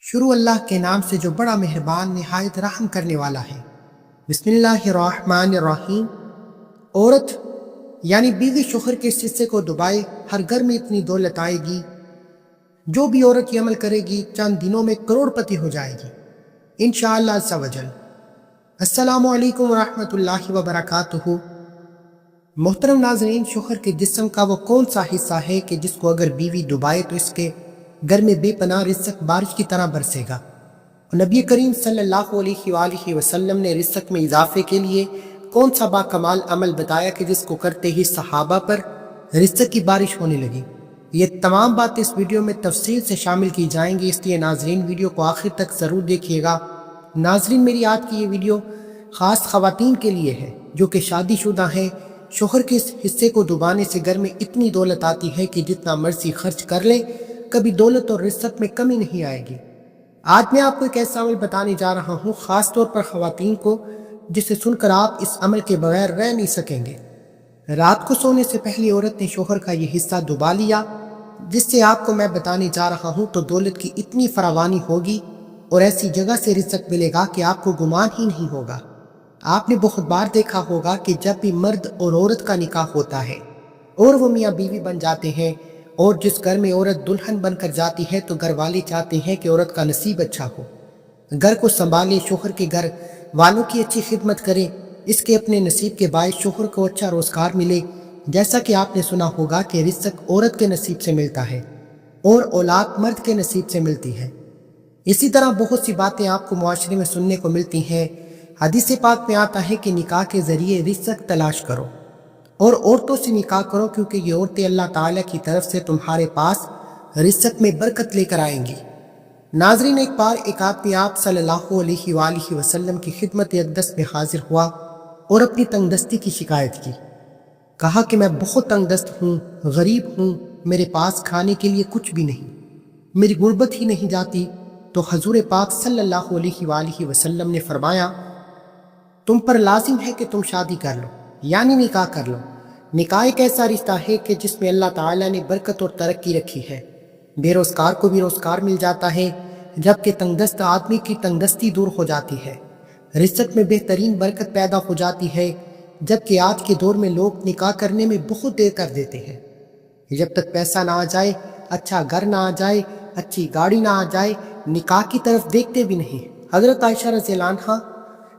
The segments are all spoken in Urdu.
شروع اللہ کے نام سے جو بڑا مہربان نہایت رحم کرنے والا ہے۔ بسم اللہ الرحمن الرحیم۔ عورت یعنی بیوی شوہر کے اس حصے کو دبائے، ہر گھر میں اتنی دولت آئے گی، جو بھی عورت یہ عمل کرے گی چند دنوں میں کروڑ پتی ہو جائے گی انشاءاللہ عز و جل۔ السلام علیکم ورحمۃ اللہ وبرکاتہ۔ محترم ناظرین، شوہر کے جسم کا وہ کون سا حصہ ہے کہ جس کو اگر بیوی دبائے تو اس کے گھر میں بے پناہ رزق بارش کی طرح برسے گا؟ اور نبی کریم صلی اللہ علیہ وآلہ وسلم نے رزق میں اضافے کے لیے کون سا با کمال عمل بتایا کہ جس کو کرتے ہی صحابہ پر رزق کی بارش ہونے لگی؟ یہ تمام باتیں اس ویڈیو میں تفصیل سے شامل کی جائیں گی، اس لیے ناظرین ویڈیو کو آخر تک ضرور دیکھیے گا۔ ناظرین، میری آج کی یہ ویڈیو خاص خواتین کے لیے ہے جو کہ شادی شدہ ہیں۔ شوہر کے اس حصے کو دبانے سے گھر میں اتنی دولت آتی ہے کہ جتنا مرضی خرچ کر لیں کبھی دولت اور رزق میں کمی نہیں آئے گی۔ آج میں آپ کو ایک ایسا عمل بتانے جا رہا ہوں، خاص طور پر خواتین کو، جسے سن کر آپ اس عمل کے بغیر رہ نہیں سکیں گے۔ رات کو سونے سے پہلے عورت نے شوہر کا یہ حصہ دبا لیا، جس سے آپ کو میں بتانے جا رہا ہوں تو دولت کی اتنی فراوانی ہوگی اور ایسی جگہ سے رزق ملے گا کہ آپ کو گمان ہی نہیں ہوگا۔ آپ نے بہت بار دیکھا ہوگا کہ جب بھی مرد اور عورت کا نکاح ہوتا ہے اور وہ میاں بیوی بن جاتے ہیں، اور جس گھر میں عورت دلہن بن کر جاتی ہے تو گھر والے چاہتے ہیں کہ عورت کا نصیب اچھا ہو، گھر کو سنبھالے، شوہر کے گھر والوں کی اچھی خدمت کرے، اس کے اپنے نصیب کے باعث شوہر کو اچھا روزگار ملے۔ جیسا کہ آپ نے سنا ہوگا کہ رزق عورت کے نصیب سے ملتا ہے اور اولاد مرد کے نصیب سے ملتی ہے۔ اسی طرح بہت سی باتیں آپ کو معاشرے میں سننے کو ملتی ہیں۔ حدیث پاک میں آتا ہے کہ نکاح کے ذریعے رزق تلاش کرو اور عورتوں سے نکاح کرو، کیونکہ یہ عورتیں اللہ تعالیٰ کی طرف سے تمہارے پاس رزق میں برکت لے کر آئیں گی۔ ناظرین، ایک بار ایک آدمی آپ صلی اللہ علیہ وآلہ وسلم کی خدمت اقدس میں حاضر ہوا اور اپنی تنگ دستی کی شکایت کی۔ کہا کہ میں بہت تنگ دست ہوں، غریب ہوں، میرے پاس کھانے کے لیے کچھ بھی نہیں، میری غربت ہی نہیں جاتی۔ تو حضور پاک صلی اللہ علیہ وآلہ وسلم نے فرمایا، تم پر لازم ہے کہ تم شادی کر لو، یعنی نکاح کر لو۔ نکاح ایک ایسا رشتہ ہے کہ جس میں اللہ تعالیٰ نے برکت اور ترقی رکھی ہے۔ بے روزگار کو بھی روزگار مل جاتا ہے، جبکہ تنگ دست آدمی کی تنگ دستی دور ہو جاتی ہے۔ رزق میں بہترین برکت پیدا ہو جاتی ہے، جبکہ آج کے دور میں لوگ نکاح کرنے میں بہت دیر کر دیتے ہیں۔ جب تک پیسہ نہ آ جائے، اچھا گھر نہ آ جائے، اچھی گاڑی نہ آ جائے، نکاح کی طرف دیکھتے بھی نہیں۔ حضرت عائشہ رضی اللہ عنہا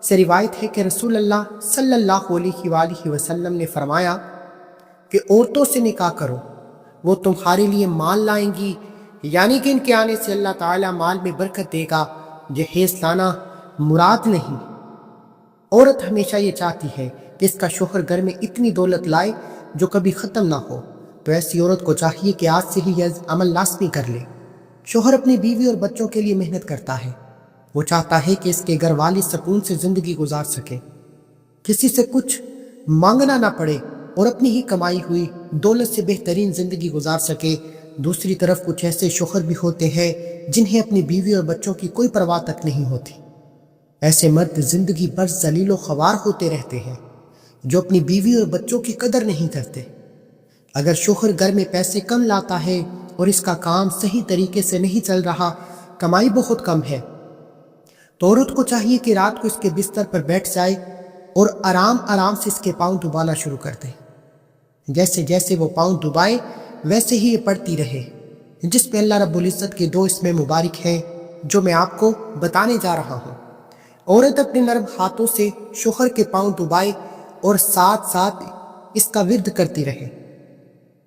سے روایت ہے کہ رسول اللہ صلی اللہ علیہ وآلہ وسلم نے فرمایا کہ عورتوں سے نکاح کرو، وہ تمہارے لیے مال لائیں گی، یعنی کہ ان کے آنے سے اللہ تعالیٰ مال میں برکت دے گا۔ جہیز لانا مراد نہیں۔ عورت ہمیشہ یہ چاہتی ہے کہ اس کا شوہر گھر میں اتنی دولت لائے جو کبھی ختم نہ ہو، تو ایسی عورت کو چاہیے کہ آج سے ہی یہ عمل لازمی کر لے۔ شوہر اپنی بیوی اور بچوں کے لیے محنت کرتا ہے، وہ چاہتا ہے کہ اس کے گھر والی سکون سے زندگی گزار سکے، کسی سے کچھ مانگنا نہ پڑے اور اپنی ہی کمائی ہوئی دولت سے بہترین زندگی گزار سکے۔ دوسری طرف کچھ ایسے شوہر بھی ہوتے ہیں جنہیں اپنی بیوی اور بچوں کی کوئی پرواہ تک نہیں ہوتی۔ ایسے مرد زندگی بھر ذلیل و خوار ہوتے رہتے ہیں، جو اپنی بیوی اور بچوں کی قدر نہیں کرتے۔ اگر شوہر گھر میں پیسے کم لاتا ہے اور اس کا کام صحیح طریقے سے نہیں چل رہا، کمائی بہت کم ہے، تو عورت کو چاہیے کہ رات کو اس کے بستر پر بیٹھ جائے اور آرام آرام سے اس کے پاؤں دبانا شروع کر دے۔ جیسے جیسے وہ پاؤں دبائے ویسے ہی یہ پڑتی رہے، جس میں اللہ رب العزت کے دو اسم مبارک ہیں جو میں آپ کو بتانے جا رہا ہوں۔ عورت اپنے نرم ہاتھوں سے شوہر کے پاؤں دبائے اور ساتھ ساتھ اس کا ورد کرتی رہے،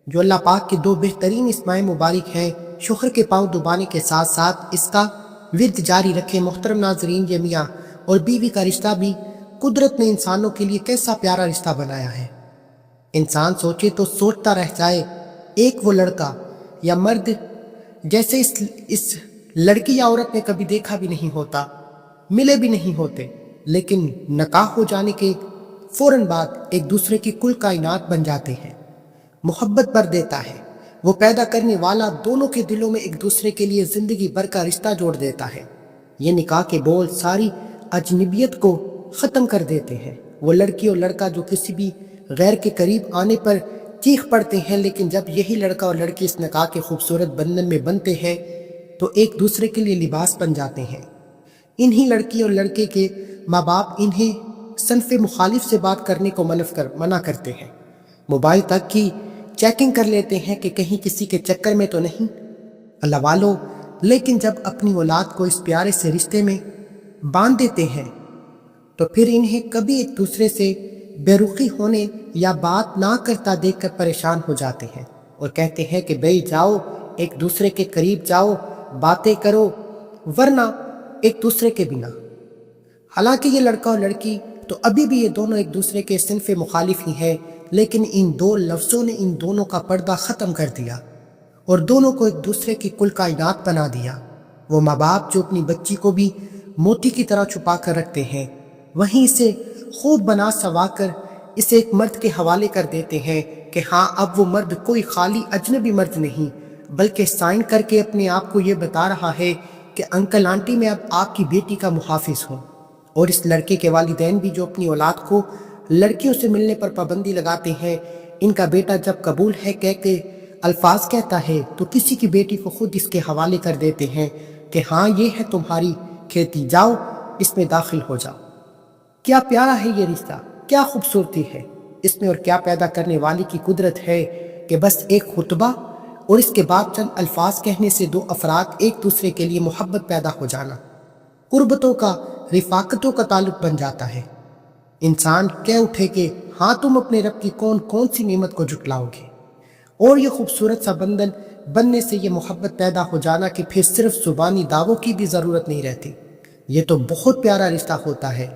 جو اللہ پاک کے دو بہترین اسماء مبارک ہیں۔ شوہر کے پاؤں دبانے کے ساتھ ساتھ اس کا ورد جاری رکھے۔ محترم ناظرین، یہ میاں اور بیوی کا رشتہ بھی قدرت نے انسانوں کے لیے کیسا پیارا رشتہ بنایا ہے۔ انسان سوچے تو سوچتا رہ جائے، ایک وہ لڑکا یا مرد جیسے اس لڑکی یا عورت نے کبھی دیکھا بھی نہیں ہوتا، ملے بھی نہیں ہوتے، لیکن نکاح ہو جانے کے فوراً بعد ایک دوسرے کی کل کائنات بن جاتے ہیں۔ محبت بھر دیتا ہے، وہ پیدا کرنے والا دونوں کے دلوں میں ایک دوسرے کے لیے زندگی بھر کا رشتہ جوڑ دیتا ہے۔ یہ نکاح کے بول ساری اجنبیت کو ختم کر دیتے ہیں۔ وہ لڑکی اور لڑکا جو کسی بھی غیر کے قریب آنے پر چیخ پڑتے ہیں، لیکن جب یہی لڑکا اور لڑکی اس نکاح کے خوبصورت بندھن میں بنتے ہیں تو ایک دوسرے کے لیے لباس بن جاتے ہیں۔ انہی لڑکی اور لڑکے کے ماں باپ انہیں صنف مخالف سے بات کرنے کو منع کرتے ہیں، موبائل تک کی چیکنگ کر لیتے ہیں کہ کہیں کسی کے چکر میں تو نہیں۔ اللہ والو، لیکن جب اپنی اولاد کو اس پیارے سے رشتے میں باندھ دیتے ہیں تو پھر انہیں کبھی ایک دوسرے سے بے رخی ہونے یا بات نہ کرتا دیکھ کر پریشان ہو جاتے ہیں اور کہتے ہیں کہ بھئی جاؤ، ایک دوسرے کے قریب جاؤ، باتیں کرو، ورنہ ایک دوسرے کے بنا۔ حالانکہ یہ لڑکا اور لڑکی تو ابھی بھی یہ دونوں ایک دوسرے کے صنف مخالف ہی ہیں، لیکن ان دو لفظوں نے ان دونوں کا پردہ ختم کر دیا اور دونوں کو ایک دوسرے کی کل کائنات بنا دیا۔ وہ ماں باپ جو اپنی بچی کو بھی موتی کی طرح چھپا کر رکھتے ہیں، وہیں اسے خوب بنا سوا کر اسے ایک مرد کے حوالے کر دیتے ہیں کہ ہاں اب وہ مرد کوئی خالی اجنبی مرد نہیں، بلکہ سائن کر کے اپنے آپ کو یہ بتا رہا ہے کہ انکل آنٹی میں اب آپ کی بیٹی کا محافظ ہوں۔ اور اس لڑکے کے والدین بھی جو اپنی اولاد کو لڑکیوں سے ملنے پر پابندی لگاتے ہیں، ان کا بیٹا جب قبول ہے کہہ کے الفاظ کہتا ہے تو کسی کی بیٹی کو خود اس کے حوالے کر دیتے ہیں کہ ہاں یہ ہے تمہاری کھیتی، جاؤ اس میں داخل ہو جاؤ۔ کیا پیارا ہے یہ رشتہ، کیا خوبصورتی ہے اس میں، اور کیا پیدا کرنے والی کی قدرت ہے کہ بس ایک خطبہ اور اس کے بعد چند الفاظ کہنے سے دو افراد ایک دوسرے کے لیے محبت پیدا ہو جانا، قربتوں کا، رفاقتوں کا تعلق بن جاتا ہے۔ انسان کہہ اٹھے کہ ہاں تم اپنے رب کی کون کون سی نعمت کو جھٹلاؤ گے، اور یہ خوبصورت سا بندھن بننے سے یہ محبت پیدا ہو جانا کہ پھر صرف زبانی دعووں کی بھی ضرورت نہیں رہتی۔ یہ تو بہت پیارا رشتہ ہوتا ہے،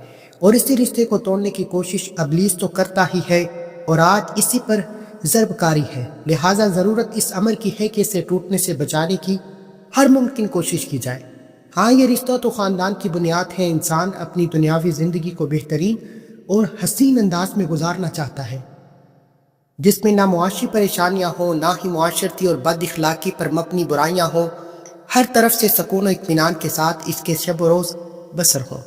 اور اسی رشتے کو توڑنے کی کوشش ابلیس تو کرتا ہی ہے اور آج اسی پر ضرب کاری ہے، لہٰذا ضرورت اس امر کی ہے کہ اسے ٹوٹنے سے بچانے کی ہر ممکن کوشش کی جائے۔ ہاں یہ رشتہ تو خاندان کی بنیاد ہے۔ انسان اپنی دنیاوی زندگی کو بہترین اور حسین انداز میں گزارنا چاہتا ہے، جس میں نہ معاشی پریشانیاں ہوں، نہ ہی معاشرتی اور بد اخلاقی پر مبنی برائیاں ہوں، ہر طرف سے سکون و اطمینان کے ساتھ اس کے شب و روز بسر ہو۔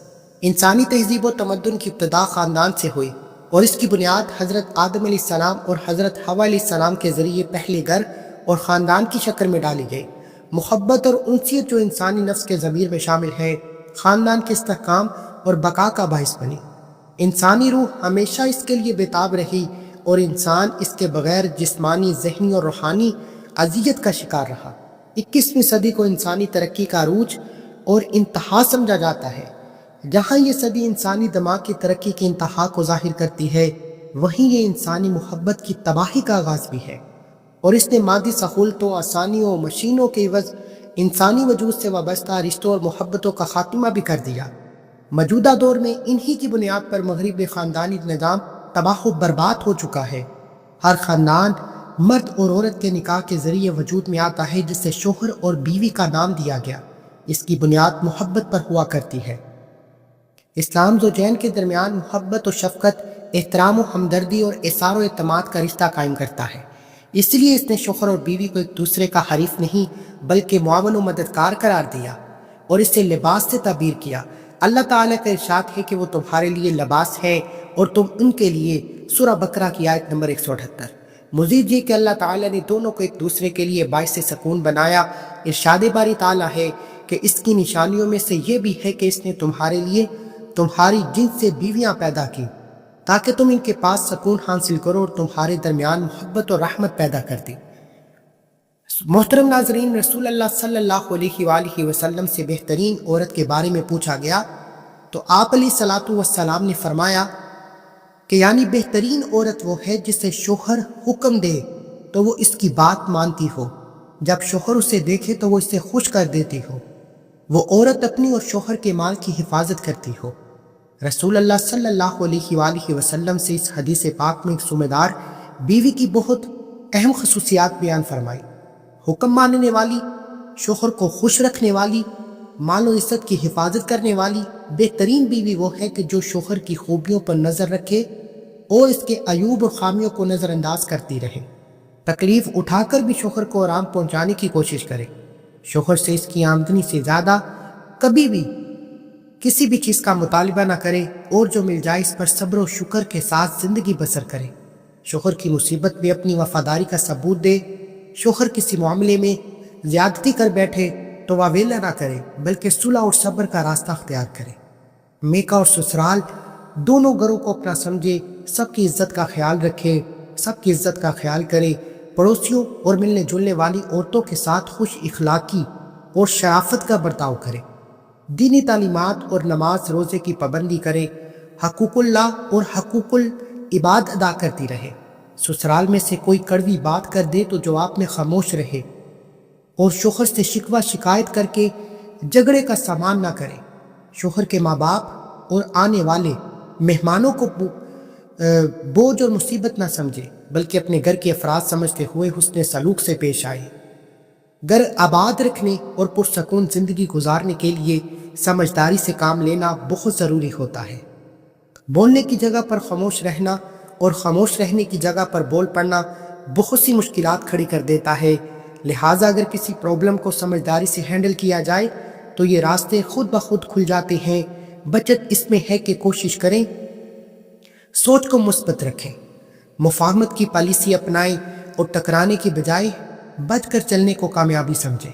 انسانی تہذیب و تمدن کی ابتدا خاندان سے ہوئی، اور اس کی بنیاد حضرت آدم علیہ السلام اور حضرت حوا علیہ السلام کے ذریعے پہلے گھر اور خاندان کی شکل میں ڈالی گئی۔ محبت اور انسیت جو انسانی نفس کے ضمیر میں شامل ہے، خاندان کے استحکام اور بقا کا باعث بنی۔ انسانی روح ہمیشہ اس کے لیے بےتاب رہی اور انسان اس کے بغیر جسمانی، ذہنی اور روحانی اذیت کا شکار رہا۔ 21ویں صدی کو انسانی ترقی کا عروج اور انتہا سمجھا جاتا ہے۔ جہاں یہ صدی انسانی دماغ کی ترقی کی انتہا کو ظاہر کرتی ہے، وہیں یہ انسانی محبت کی تباہی کا آغاز بھی ہے، اور اس نے مادی سہولتوں، آسانیوں، مشینوں کے عوض انسانی وجود سے وابستہ رشتوں اور محبتوں کا خاتمہ بھی کر دیا۔ موجودہ دور میں انہی کی بنیاد پر مغرب خاندانی نظام تباہ و برباد ہو چکا ہے۔ ہر خاندان مرد اور عورت کے نکاح کے ذریعے وجود میں آتا ہے، جسے شوہر اور بیوی کا نام دیا گیا۔ اس کی بنیاد محبت پر ہوا کرتی ہے۔ اسلام زوجین کے درمیان محبت و شفقت، احترام و ہمدردی اور احسان و اعتماد کا رشتہ قائم کرتا ہے۔ اس لیے اس نے شوہر اور بیوی کو ایک دوسرے کا حریف نہیں بلکہ معاون و مددگار قرار دیا اور اسے لباس سے تعبیر کیا۔ اللہ تعالیٰ کا ارشاد ہے کہ وہ تمہارے لیے لباس ہے اور تم ان کے لیے، سورہ بقرہ کی آیت نمبر 178۔ مزید یہ کہ اللہ تعالیٰ نے دونوں کو ایک دوسرے کے لیے باعث سکون بنایا۔ ارشاد باری تعالیٰ ہے کہ اس کی نشانیوں میں سے یہ بھی ہے کہ اس نے تمہارے لیے تمہاری جنس سے بیویاں پیدا کی تاکہ تم ان کے پاس سکون حاصل کرو، اور تمہارے درمیان محبت اور رحمت پیدا کر دی۔ محترم ناظرین، رسول اللہ صلی اللہ علیہ وآلہ وسلم سے بہترین عورت کے بارے میں پوچھا گیا تو آپ علیہ الصلوۃ والسلام نے فرمایا کہ یعنی بہترین عورت وہ ہے جسے شوہر حکم دے تو وہ اس کی بات مانتی ہو، جب شوہر اسے دیکھے تو وہ اسے خوش کر دیتی ہو، وہ عورت اپنی اور شوہر کے مال کی حفاظت کرتی ہو۔ رسول اللہ صلی اللہ علیہ وآلہ وسلم سے اس حدیث پاک میں ایک ذمہ دار بیوی کی بہت اہم خصوصیات بیان فرمائی۔ حکم ماننے والی، شوہر کو خوش رکھنے والی، مال و عزت کی حفاظت کرنے والی بہترین بیوی وہ ہے کہ جو شوہر کی خوبیوں پر نظر رکھے اور اس کے عیوب اور خامیوں کو نظر انداز کرتی رہے، تکلیف اٹھا کر بھی شوہر کو آرام پہنچانے کی کوشش کرے، شوہر سے اس کی آمدنی سے زیادہ کبھی بھی کسی بھی چیز کا مطالبہ نہ کرے، اور جو مل جائے اس پر صبر و شکر کے ساتھ زندگی بسر کرے، شوہر کی مصیبت میں اپنی وفاداری کا ثبوت دے۔ شوہر کسی معاملے میں زیادتی کر بیٹھے تو واویلا نہ کرے بلکہ صلح اور صبر کا راستہ اختیار کرے۔ میکا اور سسرال دونوں گھروں کو اپنا سمجھے، سب کی عزت کا خیال رکھے، سب کی عزت کا خیال کرے، پڑوسیوں اور ملنے جلنے والی عورتوں کے ساتھ خوش اخلاقی اور شرافت کا برتاؤ کرے، دینی تعلیمات اور نماز روزے کی پابندی کرے، حقوق اللہ اور حقوق العباد ادا کرتی رہے۔ سسرال میں سے کوئی کڑوی بات کر دے تو جواب میں خاموش رہے اور شوہر سے شکوہ شکایت کر کے جھگڑے کا سامان نہ کرے۔ شوہر کے ماں باپ اور آنے والے مہمانوں کو بوجھ اور مصیبت نہ سمجھے بلکہ اپنے گھر کے افراد سمجھتے ہوئے حسن سلوک سے پیش آئے۔ گھر آباد رکھنے اور پرسکون زندگی گزارنے کے لیے سمجھداری سے کام لینا بہت ضروری ہوتا ہے۔ بولنے کی جگہ پر خاموش رہنا اور خاموش رہنے کی جگہ پر بول پڑنا بہت سی مشکلات کھڑی کر دیتا ہے، لہٰذا اگر کسی پرابلم کو سمجھداری سے ہینڈل کیا جائے تو یہ راستے خود بخود کھل جاتے ہیں۔ بچت اس میں ہے کہ کوشش کریں، سوچ کو مثبت رکھیں، مفاہمت کی پالیسی اپنائیں اور ٹکرانے کی بجائے بچ کر چلنے کو کامیابی سمجھیں۔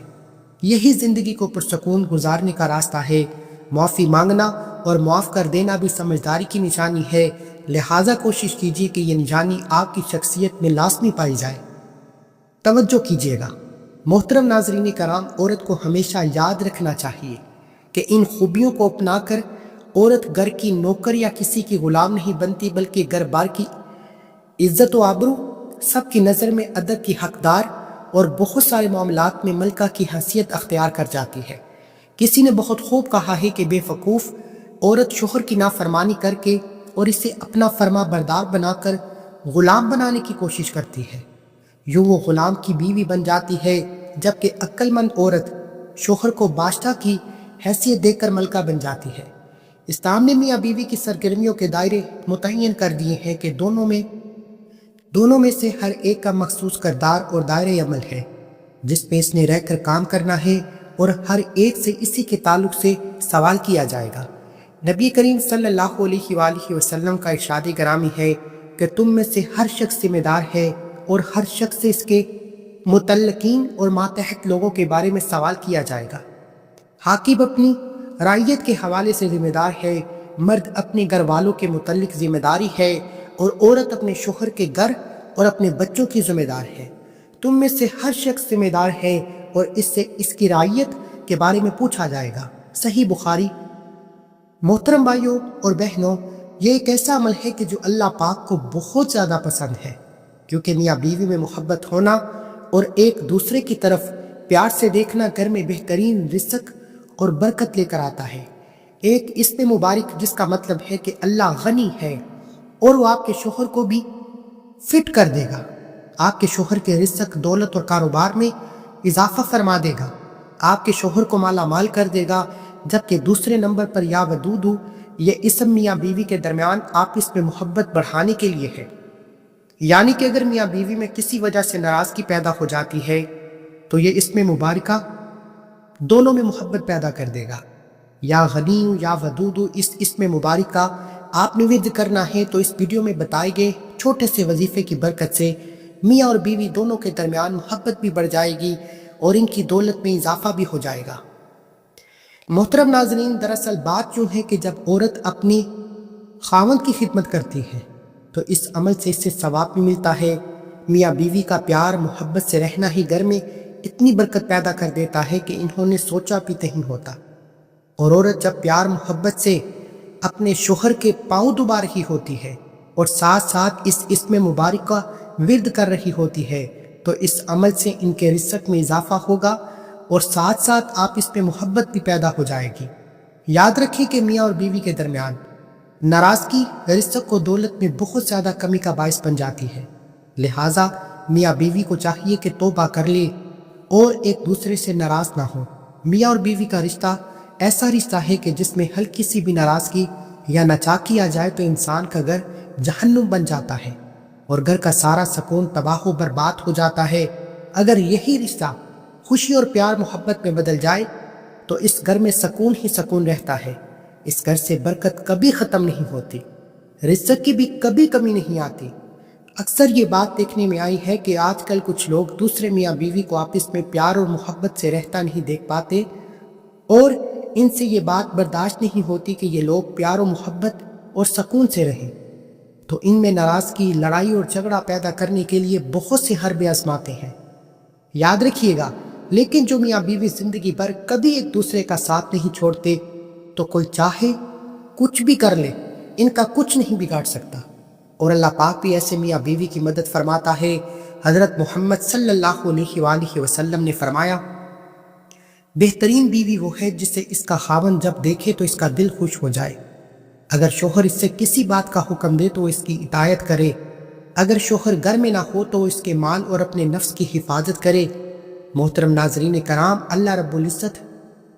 یہی زندگی کو پرسکون گزارنے کا راستہ ہے۔ معافی مانگنا اور معاف کر دینا بھی سمجھداری کی نشانی ہے، لہٰذا کوشش کیجیے کہ یہ نشانی آپ کی شخصیت میں لازمی پائی جائے۔ توجہ کیجیے گا محترم ناظرین کرام، عورت کو ہمیشہ یاد رکھنا چاہیے کہ ان خوبیوں کو اپنا کر عورت گھر کی نوکر یا کسی کی غلام نہیں بنتی بلکہ گھر بار کی عزت و آبرو، سب کی نظر میں ادب کی حقدار اور بہت سارے معاملات میں ملکہ کی حیثیت اختیار کر جاتی ہے۔ کسی نے بہت خوب کہا ہے کہ بے وقوف عورت شوہر کی نافرمانی کر کے اور اسے اپنا فرما بردار بنا کر غلام بنانے کی کوشش کرتی ہے، یوں وہ غلام کی بیوی بن جاتی ہے، جبکہ عقل مند عورت شوہر کو بادشاہ کی حیثیت دے کر ملکہ بن جاتی ہے۔ اسلام نے میاں بیوی کی سرگرمیوں کے دائرے متعین کر دیے ہیں کہ دونوں میں سے ہر ایک کا مخصوص کردار اور دائرۂ عمل ہے جس میں اس نے رہ کر کام کرنا ہے، اور ہر ایک سے اسی کے تعلق سے سوال کیا جائے گا۔ نبی کریم صلی اللہ علیہ وآلہ وسلم کا ارشاد گرامی ہے کہ تم میں سے ہر شخص ذمہ دار ہے اور ہر شخص سے اس کے متعلقین اور ماتحت لوگوں کے بارے میں سوال کیا جائے گا۔ حاکم اپنی رعیت کے حوالے سے ذمہ دار ہے، مرد اپنے گھر والوں کے متعلق ذمہ داری ہے اور عورت اپنے شوہر کے گھر اور اپنے بچوں کی ذمہ دار ہے۔ تم میں سے ہر شخص ذمہ دار ہے اور اس سے اس کی رعیت کے بارے میں پوچھا جائے گا۔ صحیح بخاری۔ محترم بھائیوں اور بہنوں، یہ ایک ایسا عمل ہے کہ جو اللہ پاک کو بہت زیادہ پسند ہے، کیونکہ میاں بیوی میں محبت ہونا اور ایک دوسرے کی طرف پیار سے دیکھنا گھر میں بہترین رزق اور برکت لے کر آتا ہے۔ ایک اسم مبارک جس کا مطلب ہے کہ اللہ غنی ہے اور وہ آپ کے شوہر کو بھی فٹ کر دے گا، آپ کے شوہر کے رزق، دولت اور کاروبار میں اضافہ فرما دے گا، آپ کے شوہر کو مالا مال کر دے گا۔ جبکہ دوسرے نمبر پر یا ودود، یہ اسم میاں بیوی کے درمیان آپس میں محبت بڑھانے کے لیے ہے، یعنی کہ اگر میاں بیوی میں کسی وجہ سے ناراضگی پیدا ہو جاتی ہے تو یہ اسم مبارکہ دونوں میں محبت پیدا کر دے گا۔ یا غنی یا ودود، اس اسم مبارکہ آپ نے ورد کرنا ہے تو اس ویڈیو میں بتائے گئے چھوٹے سے وظیفے کی برکت سے میاں اور بیوی دونوں کے درمیان محبت بھی بڑھ جائے گی اور ان کی دولت میں اضافہ بھی ہو جائے گا۔ محترم ناظرین، دراصل بات یوں ہے کہ جب عورت اپنی خاوند کی خدمت کرتی ہے تو اس عمل سے اس سے ثواب بھی ملتا ہے۔ میاں بیوی کا پیار محبت سے رہنا ہی گھر میں اتنی برکت پیدا کر دیتا ہے کہ انہوں نے سوچا بھی نہیں ہوتا، اور عورت جب پیار محبت سے اپنے شوہر کے پاؤں دبا رہی ہوتی ہے اور ساتھ ساتھ اس اسم مبارک کا ورد کر رہی ہوتی ہے تو اس عمل سے ان کے رزق میں اضافہ ہوگا اور ساتھ ساتھ آپس میں محبت بھی پیدا ہو جائے گی۔ یاد رکھیں کہ میاں اور بیوی کے درمیان ناراضگی رزق و دولت میں بہت زیادہ کمی کا باعث بن جاتی ہے، لہٰذا میاں بیوی کو چاہیے کہ توبہ کر لے اور ایک دوسرے سے ناراض نہ ہو۔ میاں اور بیوی کا رشتہ ایسا رشتہ ہے کہ جس میں ہلکی سی بھی ناراضگی یا ناچاکی آ جائے تو انسان کا گھر جہنم بن جاتا ہے اور گھر کا سارا سکون تباہ و برباد ہو جاتا ہے۔ اگر یہی رشتہ خوشی اور پیار محبت میں بدل جائے تو اس گھر میں سکون ہی سکون رہتا ہے، اس گھر سے برکت کبھی ختم نہیں ہوتی، رزق کی بھی کبھی کمی نہیں آتی۔ اکثر یہ بات دیکھنے میں آئی ہے کہ آج کل کچھ لوگ دوسرے میاں بیوی کو آپس میں پیار اور محبت سے رہتا نہیں دیکھ پاتے، اور ان سے یہ بات برداشت نہیں ہوتی کہ یہ لوگ پیار و محبت اور سکون سے رہیں، تو ان میں ناراضگی، لڑائی اور جھگڑا پیدا کرنے کے لیے بہت سے حربے آزماتے ہیں۔ یاد رکھیے گا، لیکن جو میاں بیوی زندگی بھر کبھی ایک دوسرے کا ساتھ نہیں چھوڑتے، تو کوئی چاہے کچھ بھی کر لے، ان کا کچھ نہیں بگاڑ سکتا۔ اور اللہ پاک بھی ایسے میاں بیوی کی مدد فرماتا ہے۔ حضرت محمد صلی اللہ علیہ وآلہ وسلم نے فرمایا، بہترین بیوی وہ ہے جسے اس کا خاوند جب دیکھے تو اس کا دل خوش ہو جائے۔ اگر شوہر اس سے کسی بات کا حکم دے تو اس کی اطاعت کرے، اگر شوہر گھر میں نہ ہو تو اس کے مال اور اپنے نفس کی حفاظت کرے۔ محترم ناظرین کرام، اللہ رب العزت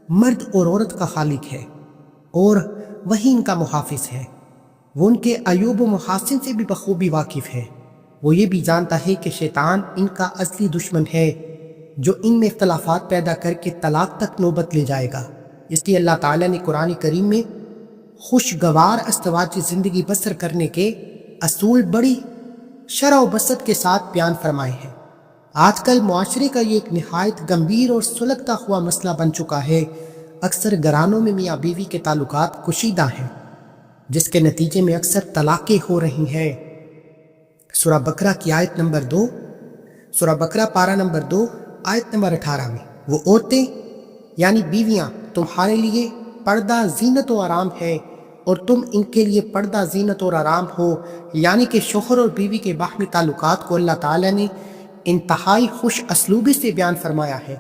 مرد اور عورت کا خالق ہے، اور وہی ان کا محافظ ہے۔ وہ ان کے عیوب و محاسن سے بھی بخوبی واقف ہے۔ وہ یہ بھی جانتا ہے کہ شیطان ان کا اصلی دشمن ہے، جو ان میں اختلافات پیدا کر کے طلاق تک نوبت لے جائے گا۔ اس لیے اللہ تعالیٰ نے قرآن کریم میں خوشگوار ازدواجی زندگی بسر کرنے کے اصول بڑی شرح و بسط کے ساتھ بیان فرمائے ہیں۔ آج کل معاشرے کا یہ ایک نہایت گمبھیر اور سلگتا ہوا مسئلہ بن چکا ہے۔ اکثر گھرانوں میں میاں بیوی کے تعلقات کشیدہ ہیں، جس کے نتیجے میں اکثر طلاقیں ہو رہی ہیں۔ سورہ بقرہ کی آیت نمبر 2، سورہ بقرہ پارہ نمبر 2 آیت نمبر 18 میں، وہ عورتیں یعنی بیویاں تمہارے لیے پردہ، زینت و آرام ہے، اور تم ان کے لیے پردہ، زینت اور آرام ہو۔ یعنی کہ شوہر اور بیوی کے باہمی تعلقات کو اللہ تعالیٰ نے انتہائی خوش اسلوبی سے بیان فرمایا ہے۔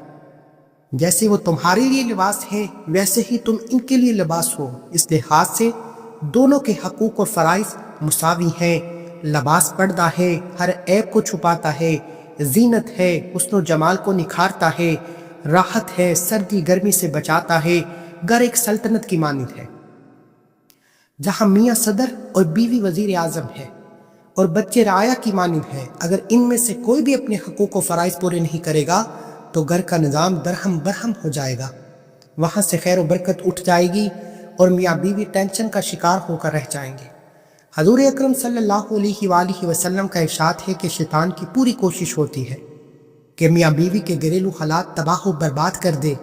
جیسے وہ تمہارے لیے لباس ہے، ویسے ہی تم ان کے لیے لباس ہو۔ اس لحاظ سے دونوں کے حقوق اور فرائض مساوی ہیں۔ لباس پردہ ہے، ہر عیب کو چھپاتا ہے، زینت ہے، حسن و جمال کو نکھارتا ہے، راحت ہے، سردی گرمی سے بچاتا ہے، گھر ایک سلطنت کی مانند ہے جہاں میاں صدر اور بیوی وزیر اعظم ہے، اور بچے رعایا کی مانند ہے۔ اگر ان میں سے کوئی بھی اپنے حقوق و فرائض پورے نہیں کرے گا تو گھر کا نظام درہم برہم ہو جائے گا، وہاں سے خیر و برکت اٹھ جائے گی، اور میاں بیوی ٹینشن کا شکار ہو کر رہ جائیں گے۔ حضور اکرم صلی اللہ علیہ وآلہ وسلم کا ارشاد ہے کہ شیطان کی پوری کوشش ہوتی ہے کہ میاں بیوی کے گھریلو حالات تباہ و برباد کر دے۔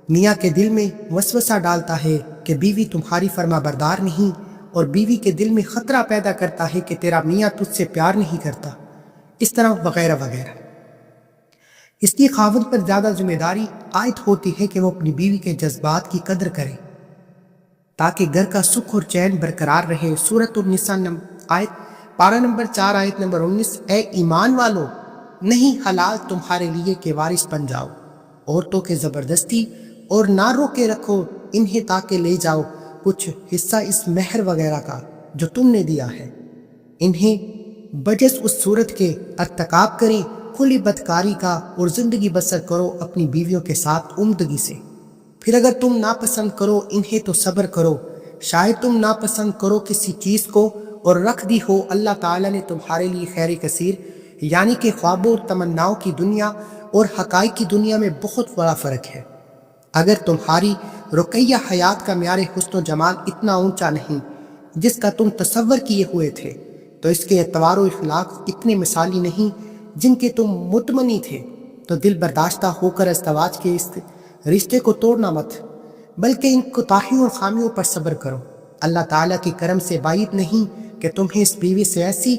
میاں کے دل میں وسوسہ ڈالتا ہے کہ بیوی تمہاری فرما بردار نہیں، اور بیوی کے دل میں خطرہ پیدا کرتا ہے کہ تیرا میاں تجھ سے پیار نہیں کرتا، اس طرح وغیرہ وغیرہ۔ اس لیے خاوند پر زیادہ ذمہ داری عائد ہوتی ہے کہ وہ اپنی بیوی کے جذبات کی قدر کرے، تاکہ گھر کا سکھ اور چین برقرار رہے۔ سورۃ النساء آیت پارہ نمبر 4 آیت نمبر 19، اے ایمان والو، نہیں حلال تمہارے لیے کہ وارث بن جاؤ عورتوں کے زبردستی، اور نہ روکے رکھو انہیں تاکہ لے جاؤ کچھ حصہ اس مہر وغیرہ کا جو تم نے دیا ہے۔ انہیں بجز اس صورت کے ارتکاب کریں کھلی بدکاری کا، اور زندگی بسر کرو اپنی بیویوں کے ساتھ عمدگی سے۔ پھر اگر تم ناپسند کرو انہیں تو صبر کرو، شاید تم ناپسند کرو کسی چیز کو اور رکھ دی ہو اللہ تعالیٰ نے تمہارے لیے خیر کثیر۔ یعنی کہ خوابوں اور تمناؤں کی دنیا اور حقائق کی دنیا میں بہت بڑا فرق ہے۔ اگر تمہاری رقیہ حیات کا معیار حسن و جمال اتنا اونچا نہیں جس کا تم تصور کیے ہوئے تھے، تو اس کے اعتبار و اخلاق اتنے مثالی نہیں جن کے تم متمنی تھے، تو دل برداشتہ ہو کر ازدواج کے اس رشتے کو توڑنا مت، بلکہ ان کوتاہیوں اور خامیوں پر صبر کرو۔ اللہ تعالیٰ کے کرم سے بعید نہیں کہ تمہیں اس بیوی سے ایسی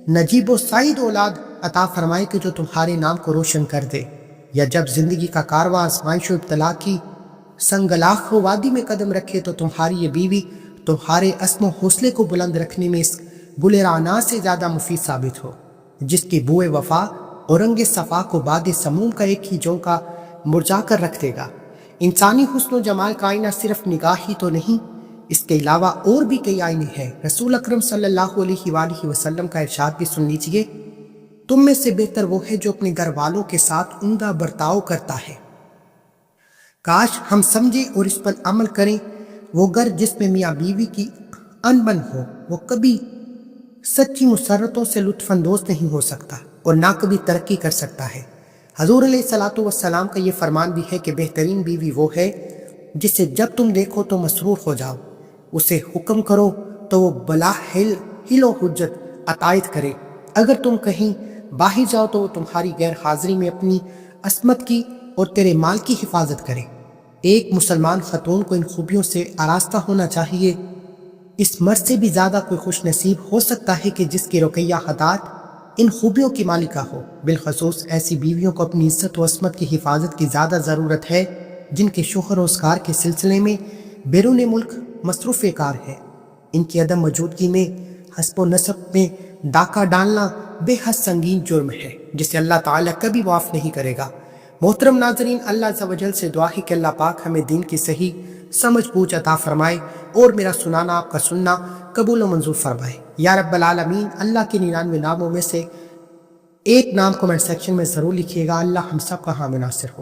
نجیب و سعید اولاد عطا فرمائے کہ جو تمہارے نام کو روشن کر دے، یا جب زندگی کا کارواں آزمائش و ابتلا کی سنگلاخ و وادی میں قدم رکھے تو تمہاری یہ بیوی تمہارے عزم و حوصلے کو بلند رکھنے میں اس بلے رانا سے زیادہ مفید ثابت ہو، جس کی بوئے وفا اور رنگ صفا کو باد سموم کا ایک ہی جھونکا مرجا کر رکھ دے گا۔ انسانی حسن و جمال کا آئینہ صرف نگاہ ہی تو نہیں، اس کے علاوہ اور بھی کئی آئینے ہیں۔ رسول اکرم صلی اللہ علیہ وآلہ وسلم کا ارشاد بھی سن لیجئے، تم میں سے بہتر وہ ہے جو اپنے گھر والوں کے ساتھ عمدہ برتاؤ کرتا ہے۔ کاش ہم سمجھیں اور اس پر عمل کریں۔ وہ گھر جس میں میاں بیوی کی انبن ہو، وہ کبھی سچی مسرتوں سے لطف اندوز نہیں ہو سکتا، اور نہ کبھی ترقی کر سکتا ہے۔ حضور علیہ الصلوۃ والسلام کا یہ فرمان بھی ہے کہ بہترین بیوی وہ ہے جسے جب تم دیکھو تو مسرور ہو جاؤ، اسے حکم کرو تو وہ بلا حل و حجت اطاعت کرے، اگر تم کہیں باہر جاؤ تو وہ تمہاری غیر حاضری میں اپنی عصمت کی اور تیرے مال کی حفاظت کرے۔ ایک مسلمان خاتون کو ان خوبیوں سے آراستہ ہونا چاہیے۔ اس مرد سے بھی زیادہ کوئی خوش نصیب ہو سکتا ہے کہ جس کی رقیہ حدات ان خوبیوں کی مالکہ ہو۔ بالخصوص ایسی بیویوں کو اپنی عزت و عصمت کی حفاظت کی زیادہ ضرورت ہے جن کے شوہر روزگار کے سلسلے میں بیرون ملک مصروف کار ہے۔ ان کی عدم موجودگی میں حسب و نسب میں ڈاکہ ڈالنا بے حد سنگین جرم ہے جسے اللہ تعالیٰ کبھی معاف نہیں کرے گا۔ محترم ناظرین، اللہ عز و جل سے دعا ہے کہ اللہ پاک ہمیں دین کی صحیح سمجھ بوجھ عطا فرمائے اور میرا سنانا آپ کا سننا قبول و منظور فرمائے۔ یا رب العالمین، اللہ کے 99 ناموں میں سے ایک نام کمنٹ سیکشن میں ضرور لکھیے گا۔ اللہ ہم سب کا حامی ناصر ہو۔